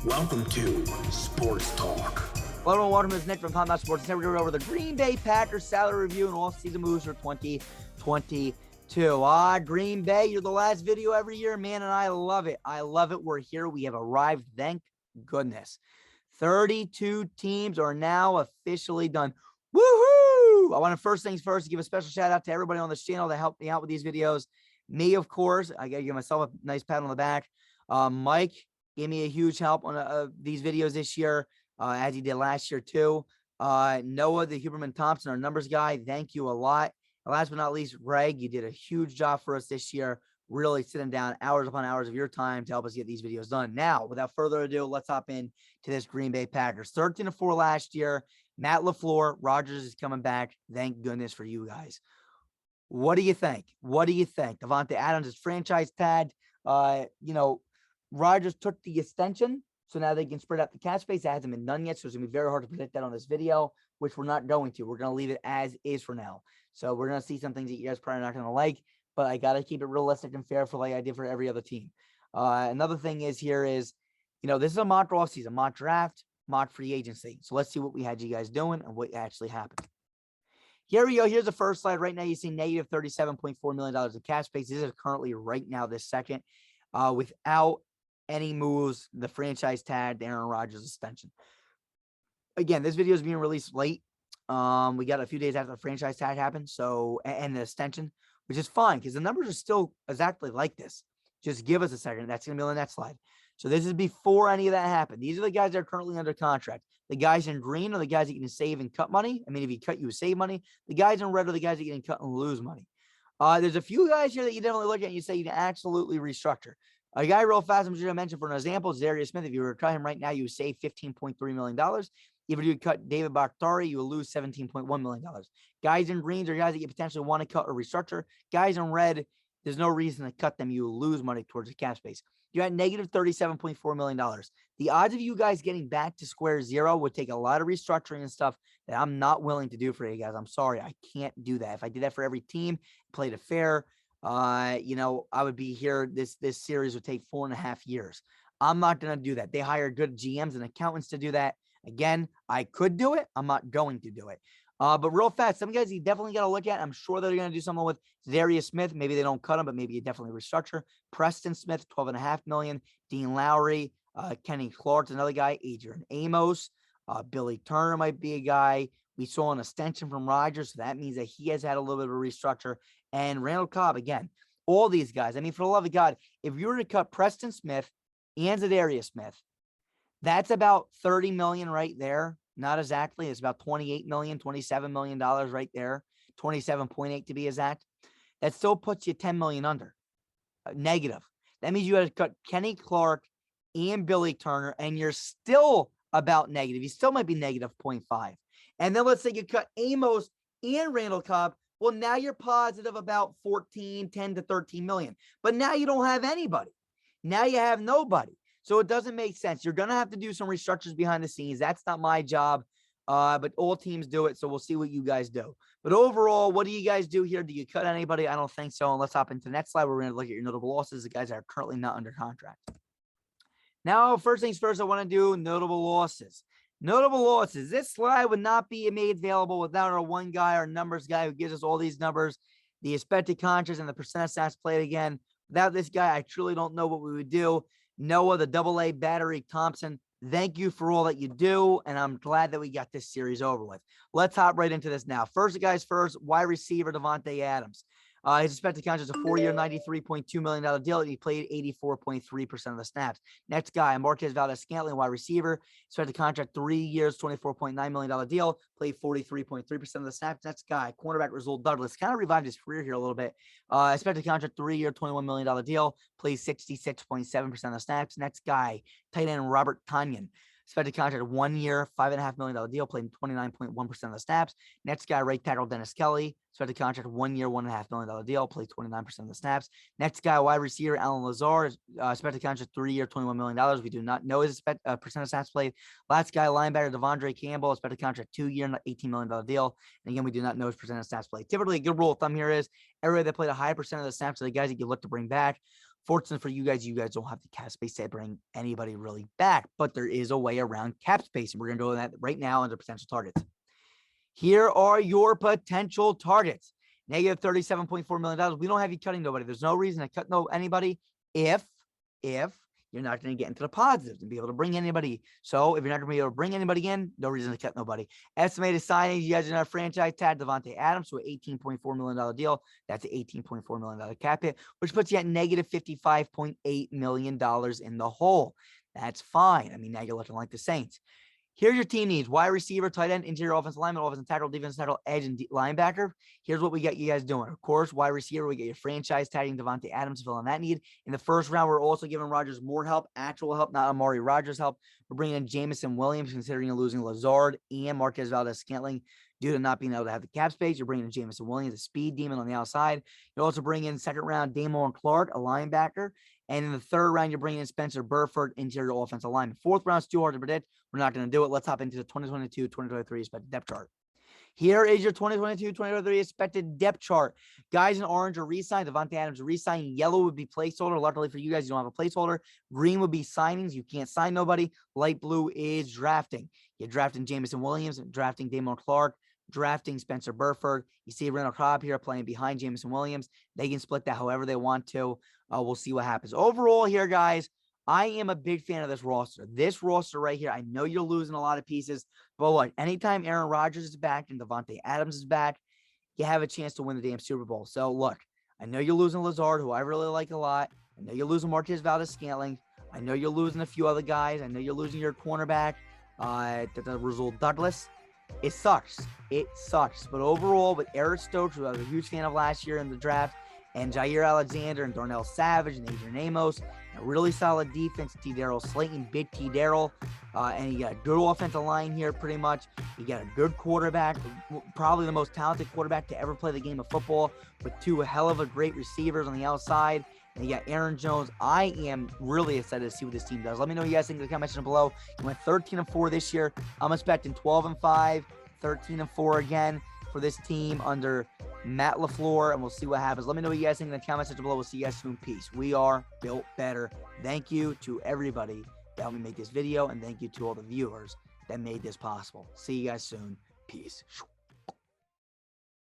Welcome to Sports Talk. Hello, everyone. Welcome to Nick from TONT Sports. Today we're going to go over the Green Bay Packers salary review and off-season moves for 2022. Green Bay, you're the last video every year, man, and I love it. I love it. We're here. We have arrived. Thank goodness. 32 teams are now officially done. Woohoo! I want to first things first give a special shout out to everybody on this channel that helped me out with these videos. Me, of course. I got to give myself a nice pat on the back. Mike gave me a huge help on these videos this year, as he did last year too. Noah, the Huberman Thompson, our numbers guy, thank you a lot. And last but not least, Greg, you did a huge job for us this year, really sitting down hours upon hours of your time to help us get these videos done. Now, without further ado, let's hop in to this Green Bay Packers. 13-4 last year. Matt Lafleur, Rodgers is coming back. Thank goodness for you guys. What do you think? What do you think? Davante Adams is franchise tagged. Rodgers took the extension, so now they can spread out the cap space. It hasn't been done yet, so it's going to be very hard to predict that on this video, which we're not going to. We're going to leave it as is for now. So we're going to see some things that you guys probably not going to like, but I got to keep it realistic and fair for like I did for every other team. Another thing is this is a mock offseason, mock draft, mock free agency. So let's see what we had you guys doing and what actually happened. Here we go. Here's the first slide. Right now, you see negative $37.4 million of cap space. This is currently right now this second without any moves, the franchise tag, the Aaron Rodgers extension. Again, this video is being released late. We got a few days after the franchise tag happened, and the extension, which is fine because the numbers are still exactly like this. Just give us a second. That's going to be on the next slide. So this is before any of that happened. These are the guys that are currently under contract. The guys in green are the guys that you can save and cut money. I mean, if you cut, you save money. The guys in red are the guys that you can cut and lose money. There's a few guys here that you definitely look at and you say you can absolutely restructure. A guy real fast, I'm just going to mention for an example, Darius Smith. If you were to cut him right now, you would save $15.3 million. If you cut David Bakhtiari, you will lose $17.1 million. Guys in greens are guys that you potentially want to cut or restructure. Guys in red, there's no reason to cut them. You will lose money towards the cap space. You're at negative $37.4 million. The odds of you guys getting back to square zero would take a lot of restructuring and stuff that I'm not willing to do for you guys. I'm sorry. I can't do that. If I did that for every team, played it fair, I would be here. This series would take 4.5 years. I'm not going to do that. They hire good GMs and accountants to do that. Again, I could do it. I'm not going to do it. But real fast, some guys you definitely got to look at. I'm sure they're going to do something with Darius Smith. Maybe they don't cut him, but maybe you definitely restructure. Preston Smith, $12.5 million. Dean Lowry, Kenny Clark's another guy. Adrian Amos, Billy Turner might be a guy. We saw an extension from Rodgers, so that means that he has had a little bit of a restructure. And Randall Cobb, again, all these guys. I mean, for the love of God, if you were to cut Preston Smith and Zadarius Smith, that's about $30 million right there. Not exactly. It's about $28 million, $27 million right there. 27.8 to be exact. That still puts you $10 million under. Negative. That means you had to cut Kenny Clark and Billy Turner, and you're still about negative. You still might be negative 0.5. And then let's say you cut Amos and Randall Cobb. Well, now you're positive about 10 to 13 million. But now you don't have anybody. Now you have nobody. So it doesn't make sense. You're going to have to do some restructures behind the scenes. That's not my job, but all teams do it, so we'll see what you guys do. But overall, what do you guys do here? Do you cut anybody? I don't think so. And let's hop into the next slide where we're going to look at your notable losses, the guys that are currently not under contract. Now, first things first, I want to do notable losses. Notable losses. This slide would not be made available without our one guy, our numbers guy, who gives us all these numbers, the expected contracts and the percent of snaps played again. Without this guy, I truly don't know what we would do. Noah, the AA battery Thompson, thank you for all that you do, and I'm glad that we got this series over with. Let's hop right into this now. First, guys, wide receiver Davante Adams. His expected contract is a 4-year, $93.2 million deal. He played 84.3% of the snaps. Next guy, Marquez Valdes-Scantling, wide receiver. Expected contract 3 years, $24.9 million deal. Played 43.3% of the snaps. Next guy, cornerback Rasul Douglas. Kind of revived his career here a little bit. Expected contract 3-year, $21 million deal. Plays 66.7% of the snaps. Next guy, tight end Robert Tonyan. Expected contract 1 year, $5.5 million deal, played 29.1% of the snaps. Next guy, right tackle Dennis Kelly. Expected contract 1 year, $1.5 million deal, played 29% of the snaps. Next guy, wide receiver Alan Lazard. Expected contract 3 year, $21 million. We do not know his percent of snaps played. Last guy, linebacker Devondre Campbell. Expected contract 2 year, $18 million deal. And again, we do not know his percent of snaps played. Typically, a good rule of thumb here is everybody that played a high percent of the snaps are the guys that you look to bring back. Fortunately for you guys don't have the cap space to bring anybody really back, but there is a way around cap space, and we're going to go with that right now under potential targets. Here are your potential targets. Negative $37.4 million. We don't have you cutting nobody. There's no reason to cut anybody if you're not going to get into the positives and be able to bring anybody. So if you're not going to be able to bring anybody in, no reason to cut nobody. Estimated signings, you guys are not franchise tag Devontae Adams to an $18.4 million deal. That's an $18.4 million cap hit, which puts you at negative $55.8 million in the hole. That's fine. I mean, now you're looking like the Saints. Here's your team needs: wide receiver, tight end, interior offensive lineman, offensive tackle, defensive tackle, edge, and linebacker. Here's what we got you guys doing. Of course, wide receiver, we get your franchise tagging Devontae Adams to fill in that need. In the first round, we're also giving Rodgers more help, actual help, not Amari Rodgers help. We're bringing in Jamison Williams, considering losing Lazard and Marquez Valdez-Scantling due to not being able to have the cap space. You're bringing in Jamison Williams, a speed demon on the outside. You also bring in second round Damon Clark, a linebacker. And in the third round, you're bringing in Spencer Burford, interior offensive lineman. Fourth round's too hard to predict. We're not going to do it. Let's hop into the 2022-2023 expected depth chart. Here is your 2022-2023 expected depth chart. Guys in orange are re-signed. Devontae Adams re-signed. Yellow would be placeholder. Luckily for you guys, you don't have a placeholder. Green would be signings. You can't sign nobody. Light blue is drafting. You're drafting Jamison Williams, drafting Damon Clark, drafting Spencer Burford. You see Randall Cobb here playing behind Jamison Williams. They can split that however they want to. We'll see what happens. Overall here, guys, I am a big fan of this roster. This roster right here, I know you're losing a lot of pieces, but look, anytime Aaron Rodgers is back and Devontae Adams is back, you have a chance to win the damn Super Bowl. So look, I know you're losing Lazard, who I really like a lot. I know you're losing Marquez Valdez-Scantling. I know you're losing a few other guys. I know you're losing your cornerback, Rasul Douglas. It sucks. It sucks. But overall, with Eric Stokes, who I was a huge fan of last year in the draft, and Jair Alexander and Darnell Savage and Adrian Amos, a really solid defense. T. Darrell Slayton, big T. Darrell, and you got a good offensive line here pretty much. You got a good quarterback, probably the most talented quarterback to ever play the game of football, with two hell of a great receivers on the outside. And you got Aaron Jones. I am really excited to see what this team does. Let me know what you guys think in the comment section below. You went 13-4 this year. I'm expecting 12-5, 13-4 again for this team under Matt Lafleur, and we'll see what happens. Let me know what you guys think in the comment section below. We'll see you guys soon. Peace. We are built better. Thank you to everybody that helped me make this video, and thank you to all the viewers that made this possible. See you guys soon. Peace.